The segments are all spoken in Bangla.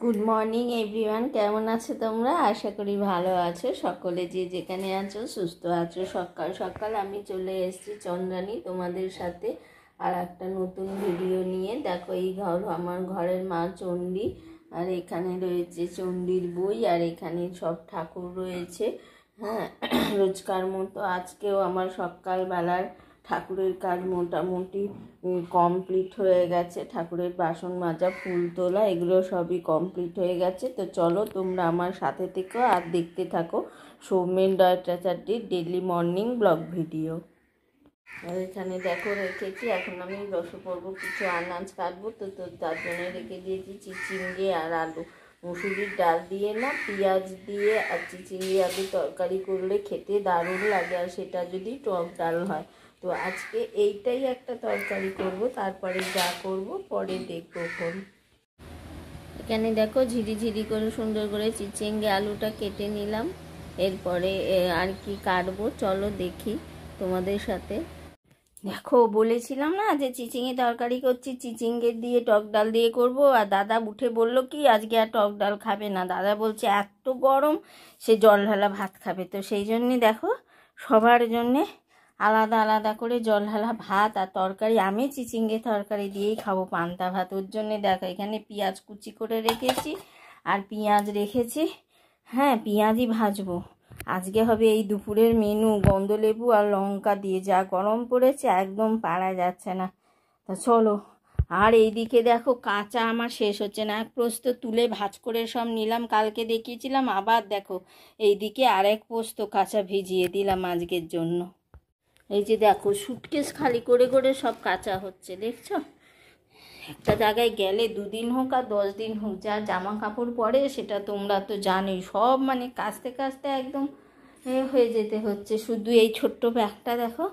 গুড মর্নিং এভরিওয়ান, কেমন আছো তোমরা? আশা করি ভালো আছো। সকলে যে যেখানে আছো সুস্থ আছো। সকাল সকাল আমি চলে এসেছি চন্দ্রানী তোমাদের সাথে আর একটা নতুন ভিডিও নিয়ে। দেখো, এই ঘর আমার ঘরের মা চণ্ডী, আর এখানে রয়েছে চণ্ডীর বই, আর এখানে সব ঠাকুর রয়েছে। হ্যাঁ, রোজকার মতো আজকেও আমার সকালবেলার ঠাকুরের কাজ মোটামুটি কমপ্লিট হয়ে গেছে। ঠাকুরের বাসন মাজা, ফুল তোলা, এগুলো সবই কমপ্লিট হয়ে গেছে। তো চলো তোমরা আমার সাথে থেকো আর দেখতে থাকো সৌমেন ভট্টাচার্যের ডেইলি মর্নিং ব্লগ ভিডিও। আর এখানে দেখো রেখেছি, এখন আমি বসে পড়বো, কিছু আনাজ কাটবো। তো তার জন্য রেখে দিয়েছি চিচিঙ্গে আর আলু। মুসুরির ডাল দিয়ে না, পেঁয়াজ দিয়ে আর চিচিঙ্গে আলু তরকারি করলে খেতে দারুণ লাগে, আর সেটা যদি টক ডাল হয়। তো আজকে এইটাই একটা তরকারি করব, তারপরে যা করব পরে দেখবো। এখানে দেখো ঝিরি করে সুন্দর করে চিচিঙ্গে আলুটা কেটে নিলাম। এরপরে আর কি কাটবো চলো দেখি তোমাদের সাথে। দেখো, বলেছিলাম না যে চিচিঙ্গে তরকারি করছি, চিচিঙ্গে দিয়ে টক ডাল দিয়ে করব। আর দাদা উঠে বললো কি আজকে আর টক ডাল খাবে না। দাদা বলছে এত গরম সে জল ঢালা ভাত খাবে। তো সেই জন্যে দেখো সবার জন্যে আলাদা আলাদা করে জল ঢালা ভাত আর তরকারি। আমি চিচিঙ্গে তরকারি দিয়েই খাবো, পান্তা ভাত। ওর জন্যে দেখো এখানে পেঁয়াজ কুচি করে রেখেছি আর পেঁয়াজ রেখেছি। হ্যাঁ, পেঁয়াজই ভাজবো। আজকে হবে এই দুপুরের মেনু গন্ধলেবু আর লঙ্কা দিয়ে। যা গরম পড়েছে একদম পারা যাচ্ছে না। তা চলো। আর এইদিকে দেখো কাঁচা আমার শেষ হচ্ছে না, এক পোস্ত তুলে ভাজ করে সব নিলাম, কালকে দেখিয়েছিলাম। আবার দেখো এইদিকে আরেক পোস্ত কাঁচা ভিজিয়ে দিলাম আজকের জন্য। এই যে দেখো সুটকেস খালি করে করে সব কাঁচা হচ্ছে, দেখছো? একটা জায়গায় গেলে 2 দিন হোক আর 10 দিন হোক, যা জামা কাপড় পরে সেটা তোমরা তো জানোই, সব মানে কাচতে কাচতে একদম হয়ে যেতে হচ্ছে। শুধু এই ছোট্ট ব্যাগটা দেখো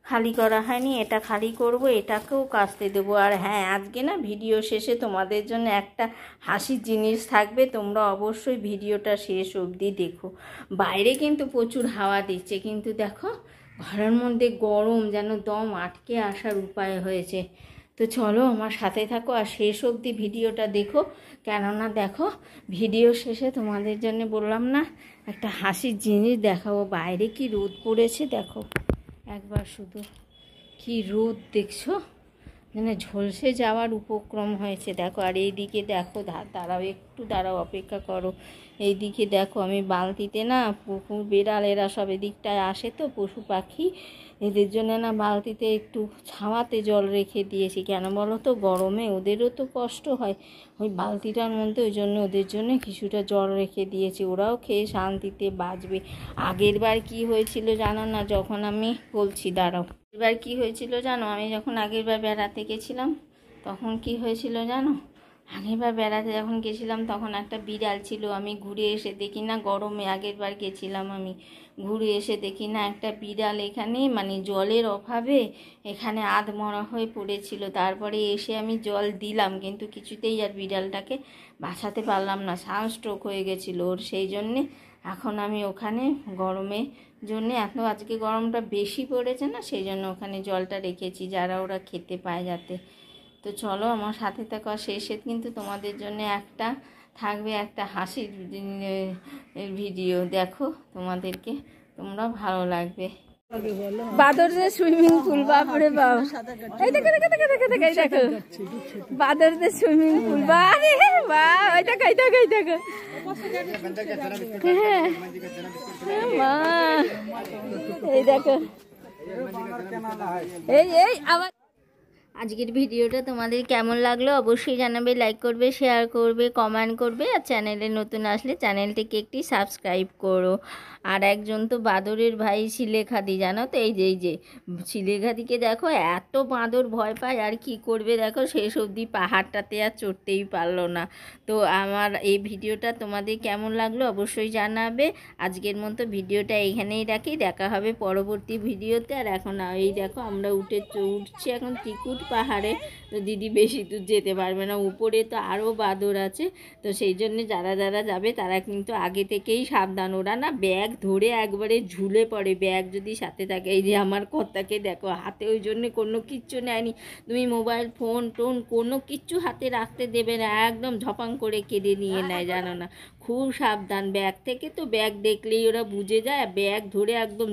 খালি করা হয়নি, এটা খালি করব, এটাকেও কাচতে দেবো। আর হ্যাঁ, আজকে না ভিডিও শেষে তোমাদের জন্য একটা হাসির জিনিস থাকবে, তোমরা অবশ্যই ভিডিওটা শেষ অবধি দেখো। বাইরে কিন্তু প্রচুর হাওয়া দিচ্ছে, কিন্তু দেখো ঘরের মধ্যে গরম, যেন দম আটকে আসার উপায় হয়েছে। তো চলো আমার সাথে থাকো আর শেষ অবধি ভিডিওটা দেখো, কেননা দেখো ভিডিও শেষে তোমাদের জন্য বললাম না একটা হাসির জিনিস দেখাবো। বাইরে কি রোদ পড়েছে দেখো একবার, শুধু কি রোদ দেখছো, মানে ঝলসে যাওয়ার উপক্রম হয়েছে দেখো। আর এইদিকে দেখো, দাঁড়াও একটু, দাঁড়াও অপেক্ষা করো। এইদিকে দেখো আমি বালতিতে না, কুকুর বেড়াল এরা সব এদিকটায় আসে, তো পশু পাখি, এদের জন্য না বালতিতে একটু ছাওয়াতে জল রেখে দিয়েছি। কেন বলো তো, গরমে ওদেরও তো কষ্ট হয় ওই বালতিটার মধ্যে, ওই জন্য ওদের জন্য কিছুটা জল রেখে দিয়েছি, ওরাও খেয়ে শান্তিতে বাঁচবে। আগের বার কী হয়েছিল জানো না, যখন আমি বলছি দাঁড়াও, এবার কি হয়েছিল জানো, আমি যখন আগের বার বেড়াতে গেছিলাম তখন কি হয়েছিল জানো, আগেরবার বেড়াতে যখন গেছিলাম তখন একটা বিড়াল ছিল। আমি ঘুরে এসে দেখি না, গরমে আগের বার গেছিলাম আমি, ঘুরে এসে দেখি না একটা বিড়াল এখানে মানে জলের অভাবে এখানে আধমরা হয়ে পড়েছিল। তারপরে এসে আমি জল দিলাম, কিন্তু কিছুতেই আর বিড়ালটাকে বাঁচাতে পারলাম না, সানস্ট্রোক হয়ে গেছিলো ওর। সেই জন্যে এখন আমি ওখানে গরমে জন্যে, এত আজকে গরমটা বেশি পড়েছে না, সেই জন্য ওখানে জলটা রেখেছি যারা ওরা খেতে পায় যাতে। তো চলো আমার সাথে থাকা, শেষে কিন্তু তোমাদের জন্য একটা থাকবে একটা হাসির ভিডিও, দেখো তোমাদেরকে, তোমরা ভালো লাগবে। বাদরদের সুইমিং পুল, বাপরে বাপ, এই দেখো দেখো দেখো দেখো দেখো, এই দেখো বাদরদের সুইমিং পুল, বারে বাহ, ওই দেখো এই দেখো এই দেখো, হ্যাঁ মা, এই দেখো, এই আবার। আজকের ভিডিওটা তোমাদের কেমন লাগলো অবশ্যই জানাবে, লাইক করবে, শেয়ার করবে, কমেন্ট করবে, আর চ্যানেলে নতুন আসলে চ্যানেলটিকে একটি সাবস্ক্রাইব করো। আর একজন তো বাঁদরের ভাই শিলেখাদি, জানো তো, এই যে শিলেখাদিকে দেখো এত বাঁদর ভয় পায়, আর কি করবে দেখো শেষ অবধি পাহাড়টাতে আর চড়তেই পারলো না। তো আমার এই ভিডিওটা তোমাদের কেমন লাগলো অবশ্যই জানাবে। আজকের মতো ভিডিওটা এইখানেই রাখি, দেখা হবে পরবর্তী ভিডিওতে। আর এখন এই দেখো আমরা উঠছি এখন টিকুট পাহাড়ে, তো দিদি বেশি দূর যেতে পারবে না, উপরে তো আরও বাঁদর আছে। তো সেই জন্যে যারা যারা যাবে তারা কিন্তু আগে থেকেই সাবধান। ওরা না ব্যাগ ধরে একবারে ঝুলে পড়ে, ব্যাগ যদি সাথে থাকে। এই যে আমার কর্তাকে দেখো, হাতে ওই জন্যে কোনো কিচ্ছু নেয়নি। তুমি মোবাইল ফোন টোন কোনো কিচ্ছু হাতে রাখতে দেবে না, একদম ঝপাং করে কেড়ে নিয়ে নেয়, জানো না। খুব সাবধান, ব্যাগ থেকে তো ব্যাগ দেখলেই ওরা বুঝে যায়, ব্যাগ ধরে একদম